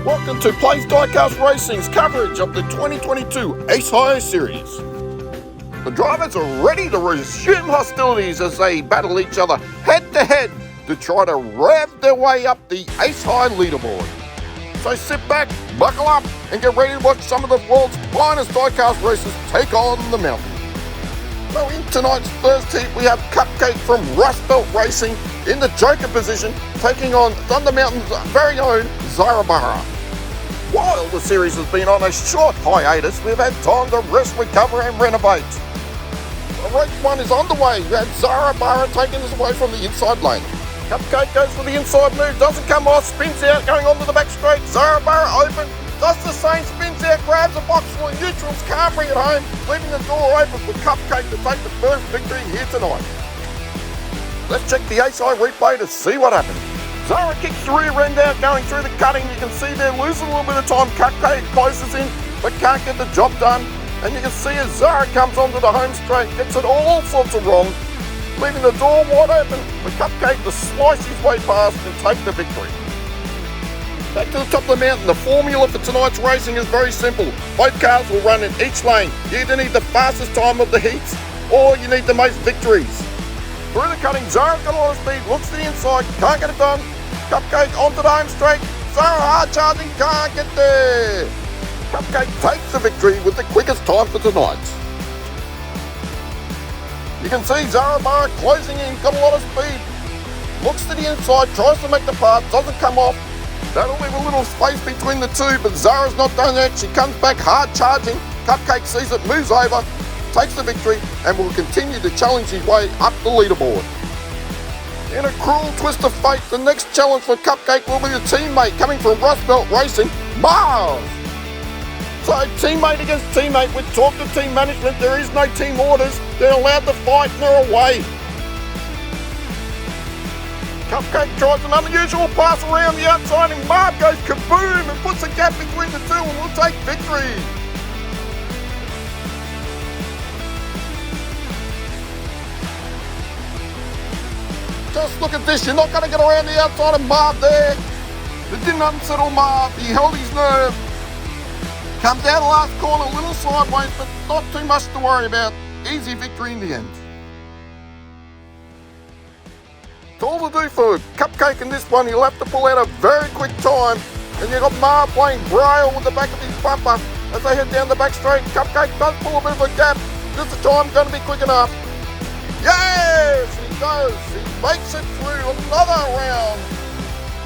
Welcome to Wheels Diecast Racing's coverage of the 2022 Ace High Series. The drivers are ready to resume hostilities as they battle each other head-to-head to try to rev their way up the Ace High leaderboard. So sit back, buckle up, and get ready to watch some of the world's finest diecast racers take on the mountain. So in tonight's first heat, we have Cupcake from Rust Belt Racing in the Joker position, taking on Thunder Mountain's very own Zarabara. While the series has been on a short hiatus, we've had time to rest, recover and renovate. Race 1 is underway. We had Zarabara taking us away from the inside lane. Cupcake goes for the inside move, doesn't come off, spins out, going onto the back straight. Zarabara open, does the same, spins out, grabs a box full of neutrals, can't bring it home, leaving the door open for Cupcake to take the first victory here tonight. Let's check the Ace High replay to see what happened. Zara kicks the rear end out going through the cutting. You can see they're losing a little bit of time. Cupcake closes in but can't get the job done. And you can see as Zara comes onto the home straight, gets it all sorts of wrong, leaving the door wide open for Cupcake to slice his way past and take the victory. Back to the top of the mountain, the formula for tonight's racing is very simple. Both cars will run in each lane. You either need the fastest time of the heats or you need the most victories. Through the cutting, Zara's got a lot of speed, looks to the inside, can't get it done. Cupcake onto the home straight. Zara hard charging, can't get there. Cupcake takes the victory with the quickest time for tonight. You can see Zarabara closing in, got a lot of speed. Looks to the inside, tries to make the pass, doesn't come off. That'll leave a little space between the two, but Zara's not done that. She comes back hard charging. Cupcake sees it, moves over, takes the victory, and will continue to challenge his way up the leaderboard. In a cruel twist of fate, the next challenge for Cupcake will be a teammate coming from Rust Belt Racing, Mars. So teammate against teammate, with talk to team management, there is no team orders. They're allowed to fight and they're away. Cupcake tries an unusual pass around the outside and Marv goes kaboom and puts a gap between the two and will take victory. Just look at this, you're not going to get around the outside of Marv there. It didn't unsettle Marv, he held his nerve. Comes down the last corner, a little sideways, but not too much to worry about. Easy victory in the end. It's all to do for Cupcake in this one, he'll have to pull out a very quick time. And you've got Marv playing braille with the back of his bumper as they head down the back straight. Cupcake does pull a bit of a gap. Is the time going to be quick enough? Yes, he does. He makes it through another round.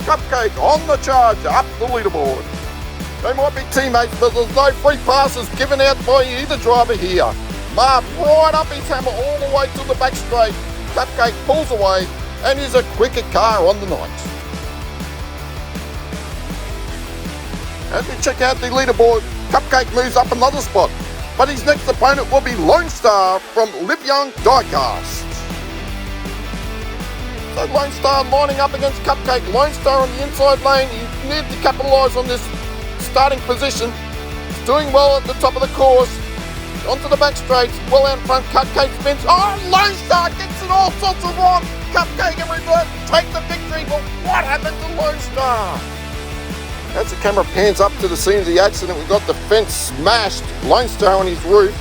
Cupcake on the charge, up the leaderboard. They might be teammates, but there's no free passes given out by either driver here. Marv right up his hammer all the way to the back straight. Cupcake pulls away and is a quicker car on the night. As we check out the leaderboard, Cupcake moves up another spot, but his next opponent will be Lone Star from Live Young Diecast. So Lone Star lining up against Cupcake. Lone Star on the inside lane, he needs to capitalise on this starting position. He's doing well at the top of the course. Onto the back straight, well out in front, Cupcake spins. Oh, Lone Star gets it all sorts of wrong. Cupcake and Revert take the victory, but what happened to Lone Star? As the camera pans up to the scene of the accident, we've got the fence smashed. Lone Star on his roof.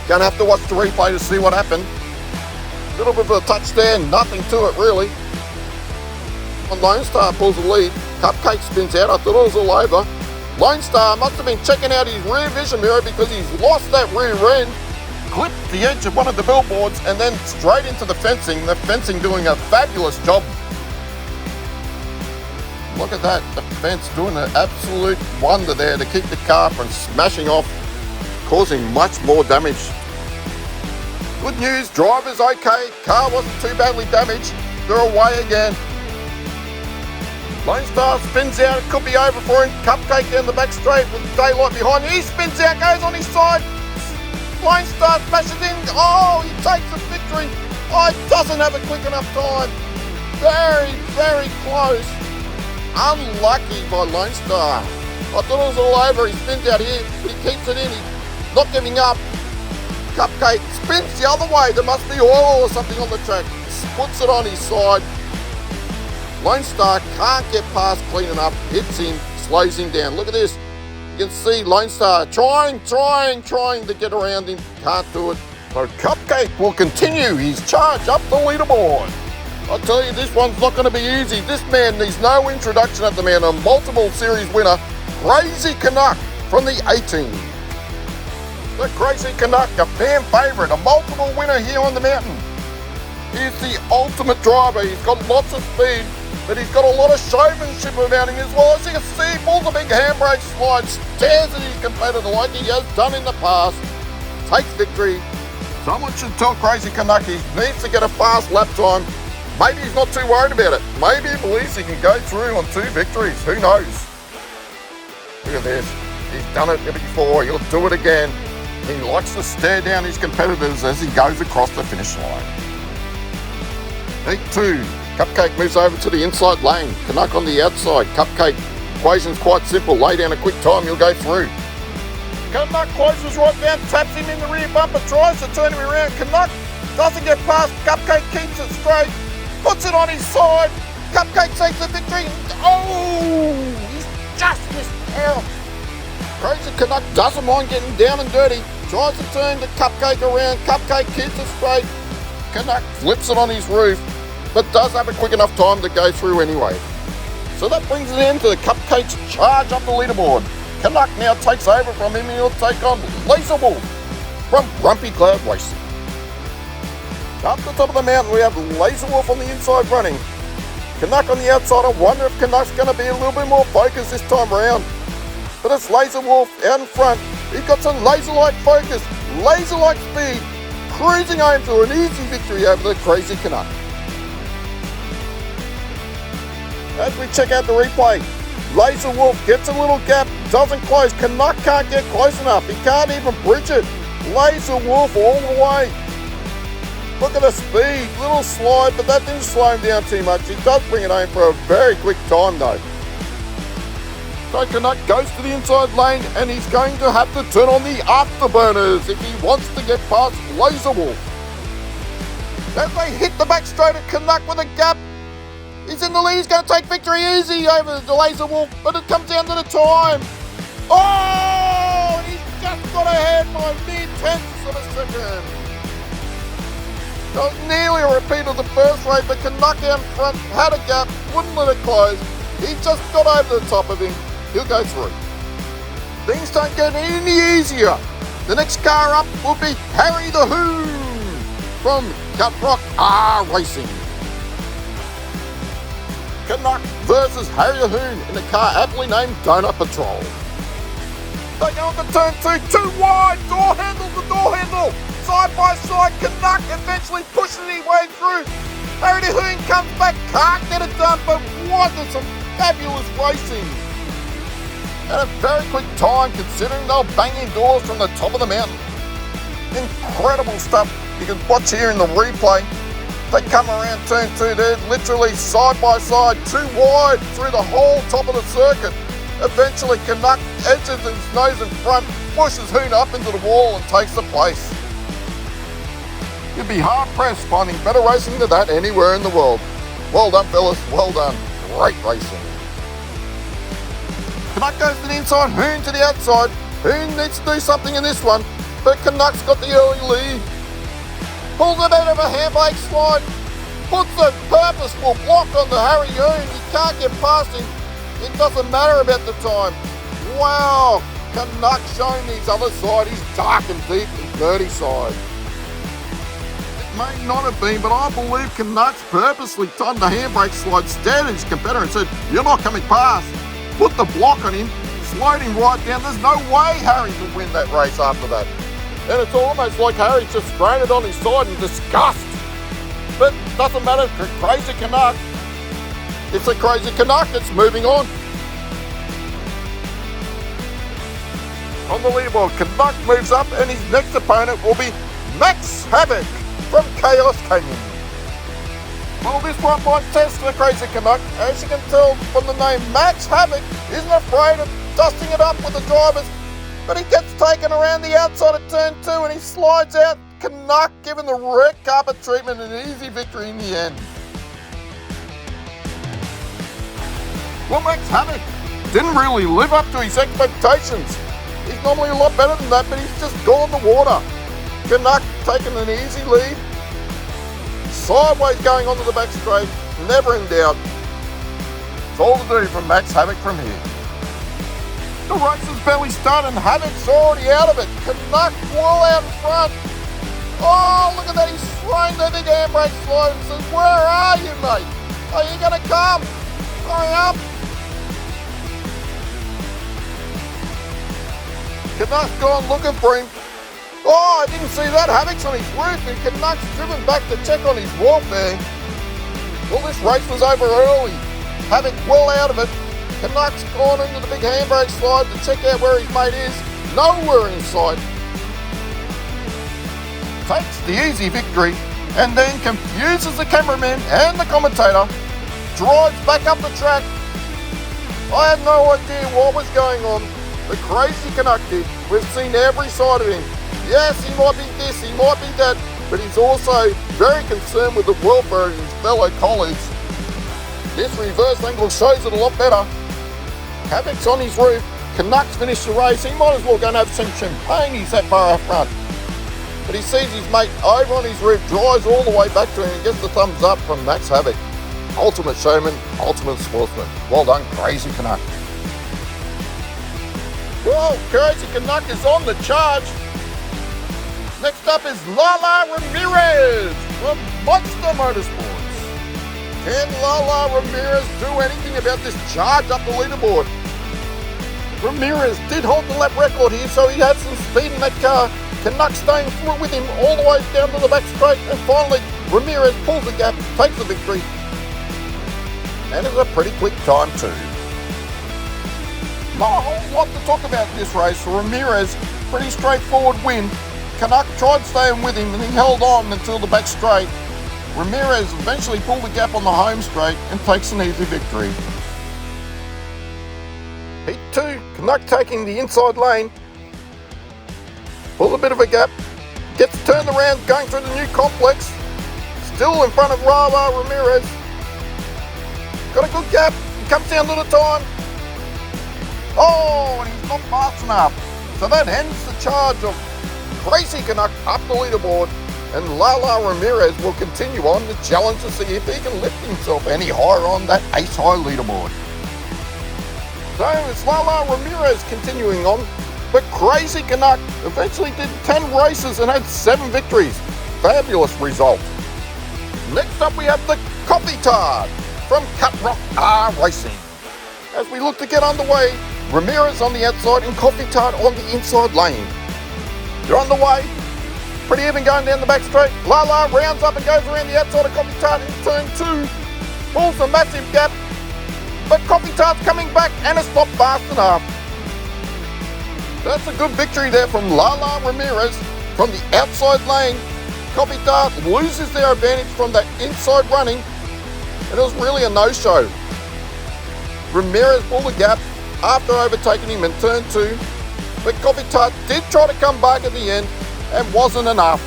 Gonna have to watch the replay to see what happened. A little bit of a touch there, nothing to it really. When Lone Star pulls the lead, Cupcake spins out. I thought it was all over. Lone Star must have been checking out his rear vision mirror because he's lost that rear end. Clipped the edge of one of the billboards and then straight into the fencing. The fencing doing a fabulous job. Look at that, the fence doing an absolute wonder there to keep the car from smashing off, causing much more damage. Good news, driver's okay, car wasn't too badly damaged. They're away again. Lone Star spins out, it could be over for him. Cupcake down the back straight with daylight behind him. He spins out, goes on his side. Lone Star smashes in. Oh, he takes the victory. Oh, he doesn't have a quick enough time. Very, very close. Unlucky by Lone Star. I thought it was all over. He spins out here, but he keeps it in. He's not giving up. Cupcake spins the other way. There must be oil or something on the track. Puts it on his side. Lone Star can't get past clean enough. Hits him, slows him down. Look at this. You can see Lone Star trying to get around him. Can't do it. So Cupcake will continue his charge up the leaderboard. I tell you, this one's not going to be easy. This man needs no introduction at the man. A multiple series winner, Crazy Canuck from the 18. The Crazy Canuck, a fan favourite, a multiple winner here on the mountain. He's the ultimate driver. He's got lots of speed, but he's got a lot of showmanship about him as well. As you can see, he pulls a big handbrake slide, stares at his competitor like he has done in the past, takes victory. Someone should tell Crazy Canuck he needs to get a fast lap time. Maybe he's not too worried about it. Maybe he believes he can go through on 2 victories. Who knows? Look at this. He's done it before. He'll do it again. He likes to stare down his competitors as he goes across the finish line. Heat 2. Cupcake moves over to the inside lane. Canuck on the outside. Cupcake equation's quite simple. Lay down a quick time, you'll go through. Canuck closes right down, taps him in the rear bumper, tries to turn him around. Canuck doesn't get past. Cupcake keeps it straight, puts it on his side. Cupcake takes the victory. Oh, he's just missed out. Crazy Canuck doesn't mind getting down and dirty. Tries to turn the Cupcake around. Cupcake keeps it straight. Canuck flips it on his roof, but does have a quick enough time to go through anyway. So that brings it into the Cupcake's charge up the leaderboard. Canuck now takes over from him and he'll take on Laser Wolf from Grumpy Cloud Racing. Up the top of the mountain we have Laser Wolf on the inside running. Canuck on the outside. I wonder if Canuck's going to be a little bit more focused this time around. But it's Laser Wolf out in front. He's got some laser-like focus, laser-like speed, cruising home to an easy victory over the Crazy Canuck. As we check out the replay, Laser Wolf gets a little gap, doesn't close. Canuck can't get close enough. He can't even bridge it. Laser Wolf all the way. Look at the speed, little slide, but that didn't slow him down too much. He does bring it home for a very quick time though. So Canuck goes to the inside lane and he's going to have to turn on the afterburners if he wants to get past Laser Wolf. As they hit the back straight at Canuck with a gap, he's in the lead. He's going to take victory easy over the Laser Wolf, but it comes down to the time. Oh, he's just got ahead by mere tenths of a second. That was nearly a repeat of the first race, but Canuck out in front had a gap, wouldn't let it close. He just got over the top of him. He'll go through. Things don't get any easier. The next car up will be Harry the Hoon from Canuck Racing. Canuck versus Harry the Hoon in a car aptly named Donut Patrol. They go on to turn 2, too wide, door handle to door handle. Side by side, Canuck eventually pushes his way through. Harry the Hoon comes back, can't get it done, but wasn't some fabulous racing. At a very quick time, considering they were banging doors from the top of the mountain. Incredible stuff you can watch here in the replay. They come around turn 2, they're literally side by side, too wide through the whole top of the circuit. Eventually, Canuck edges his nose in front, pushes Hoon up into the wall and takes the place. You'd be hard-pressed finding better racing than that anywhere in the world. Well done, fellas, well done. Great racing. Canuck goes to the inside, Hoon to the outside. Hoon needs to do something in this one, but Canuck's got the early lead. Pulls a bit of a handbrake slide, puts a purposeful block on the Harry Hoon. He can't get past him. It doesn't matter about the time. Wow, Canuck showing his other side, his dark and deep and dirty side. It may not have been, but I believe Canuck's purposely timed the handbrake slide, stared at his competitor and said, "You're not coming past." Put the block on him, slowed him right down. There's no way Harry could win that race after that. And it's almost like Harry's just thrown it on his side in disgust. But doesn't matter, Crazy Canuck. It's a crazy Canuck that's moving on. On the leaderboard, Canuck moves up and his next opponent will be Max Havoc from Chaos Canyon. Well, this one might test the crazy Canuck. As you can tell from the name, Max Havoc isn't afraid of dusting it up with the drivers, but he gets taken around the outside of turn 2 and he slides out. Canuck given the red carpet treatment and an easy victory in the end. Well, Max Havoc didn't really live up to his expectations. He's normally a lot better than that, but he's just gone the water. Canuck taking an easy lead. Sideways going onto the back straight, never in doubt. It's all to do from Max Havoc from here. The race has barely started and Havoc's already out of it. Canuck well out in front. Oh, look at that, he's throwing the big handbrake slide and says, where are you, mate? Are you going to come? Hurry up. Canuck's gone looking for him. Oh, I didn't see that. Havoc's on his roof and Canuck's driven back to check on his warfare. Well, this race was over early. Havoc well out of it. Canuck's gone into the big handbrake slide to check out where his mate is. Nowhere in sight. Takes the easy victory and then confuses the cameraman and the commentator. Drives back up the track. I had no idea what was going on. The crazy Canuck did. We've seen every side of him. Yes, he might be this, he might be that, but he's also very concerned with the welfare of his fellow colleagues. This reverse angle shows it a lot better. Havoc's on his roof. Canuck's finished the race. He might as well go and have some champagne. He's that far up front. But he sees his mate over on his roof, drives all the way back to him and gets the thumbs up from Max Havoc. Ultimate showman, ultimate sportsman. Well done, crazy Canuck. Well, crazy Canuck is on the charge. Next up is Lala Ramirez from Monster Motorsports. Can Lala Ramirez do anything about this charge up the leaderboard? Ramirez did hold the lap record here, so he had some speed in that car. Canuck staying through with him all the way down to the back straight, and finally Ramirez pulls the gap, takes the victory. And it's a pretty quick time too. Not a whole lot to talk about this race. For Ramirez, pretty straightforward win. Canuck tried staying with him and he held on until the back straight. Ramirez eventually pulled the gap on the home straight and takes an easy victory. Heat 2, Canuck taking the inside lane. Pulls a bit of a gap. Gets turned around going through the new complex. Still in front of Lala Ramirez. Got a good gap. He comes down to the time. Oh, and he's not fast enough. So that ends the charge of Crazy Canuck up the leaderboard, and Lala Ramirez will continue on to challenge to see if he can lift himself any higher on that ace-high leaderboard. So it's Lala Ramirez continuing on, but Crazy Canuck eventually did 10 races and had 7 victories. Fabulous result. Next up we have the Coffee Tart from Cupcake R Racing. As we look to get underway, Ramirez on the outside and Coffee Tart on the inside lane. They're on the way, pretty even going down the back straight. Lala rounds up and goes around the outside of Coffee Tart in turn 2. Pulls a massive gap, but Coffee Tart's coming back and it's not fast enough. That's a good victory there from Lala Ramirez from the outside lane. Coffee Tart loses their advantage from that inside running, and it was really a no-show. Ramirez pulled the gap after overtaking him in turn 2. But Coffee Tart did try to come back at the end and wasn't enough.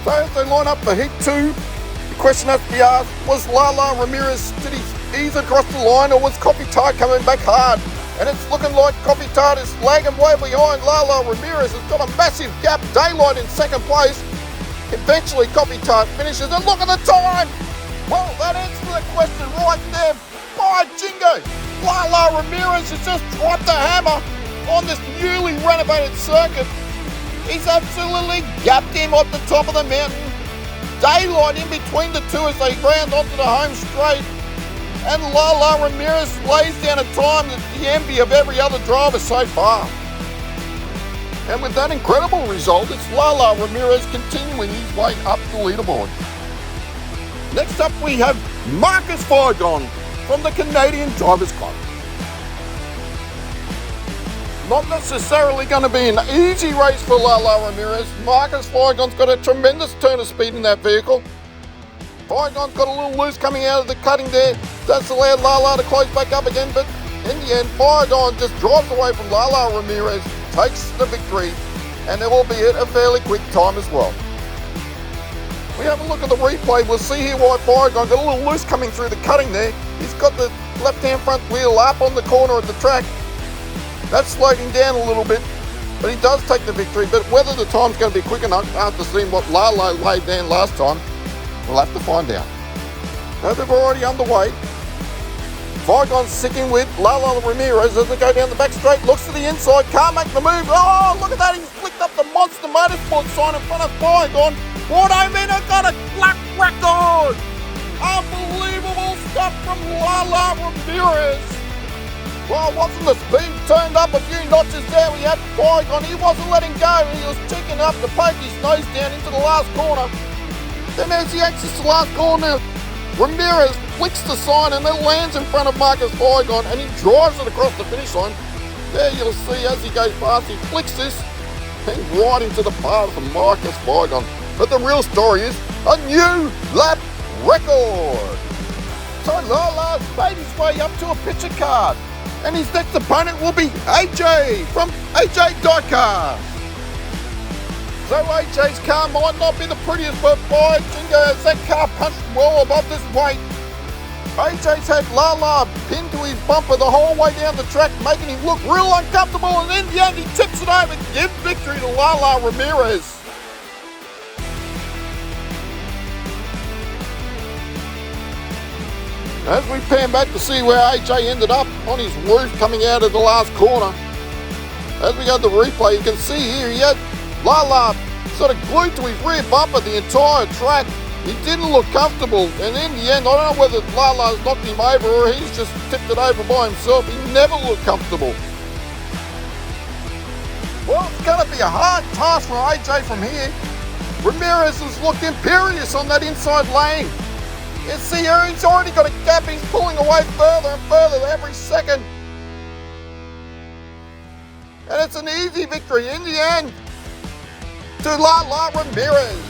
So as they line up for Heat 2, the question has to be asked, was Lala Ramirez, did he ease across the line or was Coffee Tart coming back hard? And it's looking like Coffee Tart is lagging way behind. Lala Ramirez has got a massive gap. Daylight in second place. Eventually Coffee Tart finishes and look at the time! Well, that answers the question right there. By jingo! Lala Ramirez has just dropped the hammer on this newly renovated circuit. He's absolutely gapped him off the top of the mountain. Daylight in between the two as they ground onto the home straight. And Lala Ramirez lays down a time that's the envy of every other driver so far. And with that incredible result, it's Lala Ramirez continuing his way up the leaderboard. Next up we have Marcus Bygone from the Canadian Drivers Club. Not necessarily going to be an easy race for Lala Ramirez. Marcus Bygone's got a tremendous turn of speed in that vehicle. Bygone's got a little loose coming out of the cutting there. That's allowed Lala to close back up again, but in the end, Bygone just drives away from Lala Ramirez, takes the victory, and it will be at a fairly quick time as well. We have a look at the replay. We'll see here why Bygone got a little loose coming through the cutting there. He's got the left-hand front wheel up on the corner of the track. That's slowed him down a little bit, but he does take the victory. But whether the time's going to be quick enough after seeing what Lala laid down last time, we'll have to find out. Now they're already underway. Bygone's sticking with Lala Ramirez as they go down the back straight, looks to the inside, can't make the move. Oh, look at that, he's flicked up the Monster Motorsport sign in front of Bygone. What I mean, I got a black record! Unbelievable stuff from Lala Ramirez. Well, wasn't the speed turned up a few notches there? We had Bygone, he wasn't letting go, he was checking up to poke his nose down into the last corner. Then as he exits the last corner, Ramirez flicks the sign and it lands in front of Marcus Bygone and he drives it across the finish line. There you'll see as he goes past, he flicks this and right into the path of Marcus Bygone. But the real story is a new lap record. So Lala's made his way up to a picture card and his next opponent will be AJ from AJ Diecast. So AJ's car might not be the prettiest, but by jingo has that car punched well above this weight. AJ's had Lala pinned to his bumper the whole way down the track, making him look real uncomfortable, and in the end he tips it over to give victory to Lala Ramirez. As we pan back to see where AJ ended up on his roof coming out of the last corner, as we go to the replay, you can see here he had Lala sort of glued to his rear bumper the entire track. He didn't look comfortable, and in the end, I don't know whether Lala's knocked him over or he's just tipped it over by himself. He never looked comfortable. Well, it's going to be a hard task for AJ from here. Ramirez has looked imperious on that inside lane. You see here, he's already got a gap. He's pulling away further and further every second. And it's an easy victory in the end to Lala Ramirez.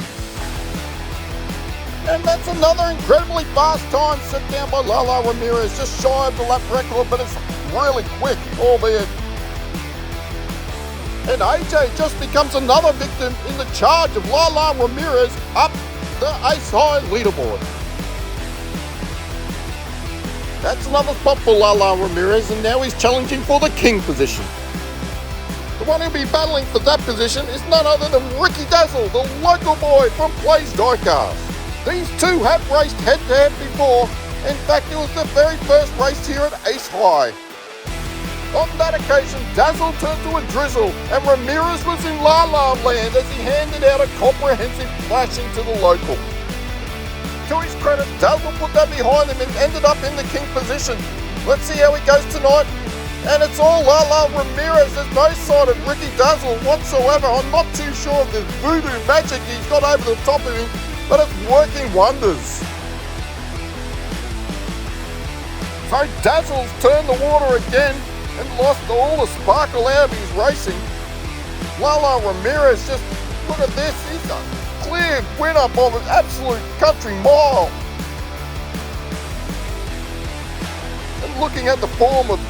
And that's another incredibly fast time set down by Lala Ramirez, just shy of the lap record, but it's really quick, albeit. And AJ just becomes another victim in the charge of Lala Ramirez up the Ace High leaderboard. That's another spot for Lala Ramirez, and now he's challenging for the king position. The one who'll be battling for that position is none other than Dazzle, the local boy from Playz Diecast. These two have raced head-to-head before. In fact, it was the very first race here at Ace High. On that occasion, Dazzle turned to a drizzle, and Ramirez was in Lala land as he handed out a comprehensive flashing to the local. To his credit, Dazzle put that behind him and ended up in the king position. Let's see how he goes tonight. And it's all Lala Ramirez. There's no sign of Dazzle whatsoever. I'm not too sure of the voodoo magic he's got over the top of him, but it's working wonders. So Dazzle's turned the water again and lost all the sparkle out of his racing. Lala Ramirez, just look at this. He's a clear winner of an absolute country mile. And looking at the form of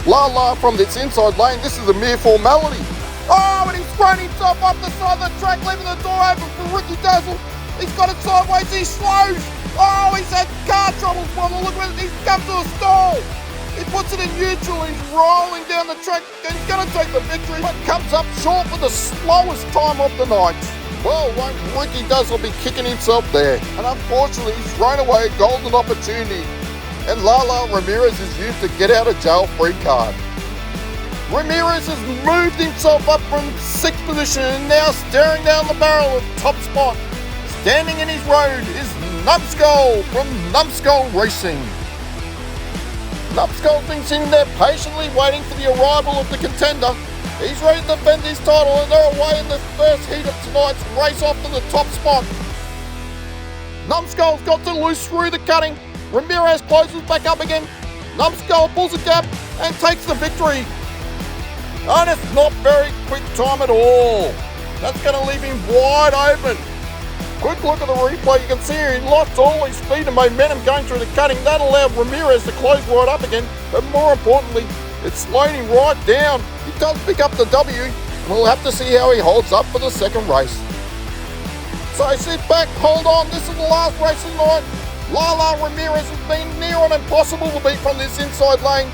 Lala from this inside lane, this is a mere formality. Oh, and he's thrown himself up the side of the track, leaving the door open for Dazzle. He's got it sideways, he slows. Oh, he's had car trouble from the look at it. He's come to a stall. He puts it in neutral, he's rolling down the track, and he's going to take the victory, but comes up short for the slowest time of the night. Well, won't Dazzle be kicking himself there? And unfortunately, he's thrown away a golden opportunity. And Lala Ramirez is used to get out of jail free card. Ramirez has moved himself up from 6th position and now staring down the barrel of top spot. Standing in his road is Numbskull from Numbskull Racing. Numbskull's been sitting there patiently waiting for the arrival of the contender. He's ready to defend his title, and they're away in the first heat of tonight's race off to the top spot. Numbskull's got to loose through the cutting. Ramirez closes back up again. Numbskull pulls a gap and takes the victory. And it's not very quick time at all. That's going to leave him wide open. Quick look at the replay. You can see he lost all his speed and momentum going through the cutting. That allowed Ramirez to close right up again. But more importantly, it slowed him right down. He does pick up the W. And we'll have to see how he holds up for the second race. So sit back, hold on. This is the last race of the night. Lala Ramirez has been near on impossible to beat from this inside lane.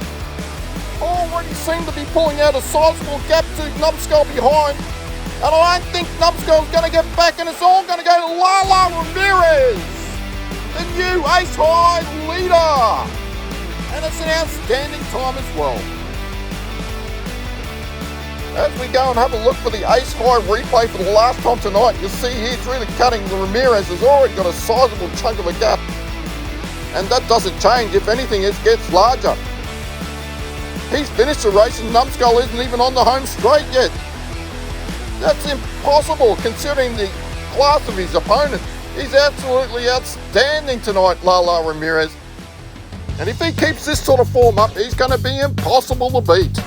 Already seem to be pulling out a sizable gap to Numbskull behind. And I don't think Numbskull's going to get back, and it's all going to go to Lala Ramirez, the new Ace High leader. And it's an outstanding time as well. As we go and have a look for the Ace High replay for the last time tonight, you'll see here through the cutting, the Ramirez has already got a sizable chunk of a gap. And that doesn't change. If anything, it gets larger. He's finished the race and Numbskull isn't even on the home straight yet. That's impossible considering the class of his opponent. He's absolutely outstanding tonight, Lala Ramirez. And if he keeps this sort of form up, he's going to be impossible to beat.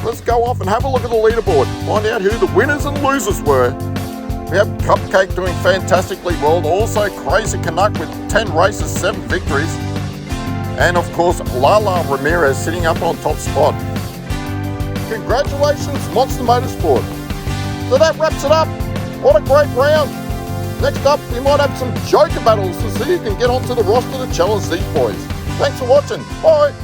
Let's go off and have a look at the leaderboard. Find out who the winners and losers were. We have Cupcake doing fantastically well. Also Crazy Canuck with 10 races, 7 victories. And of course, Lala Ramirez sitting up on top spot. Congratulations, Monster Motorsport. So that wraps it up. What a great round. Next up, we might have some Joker battles to see who can get onto the roster to challenge these boys. Thanks for watching. Bye.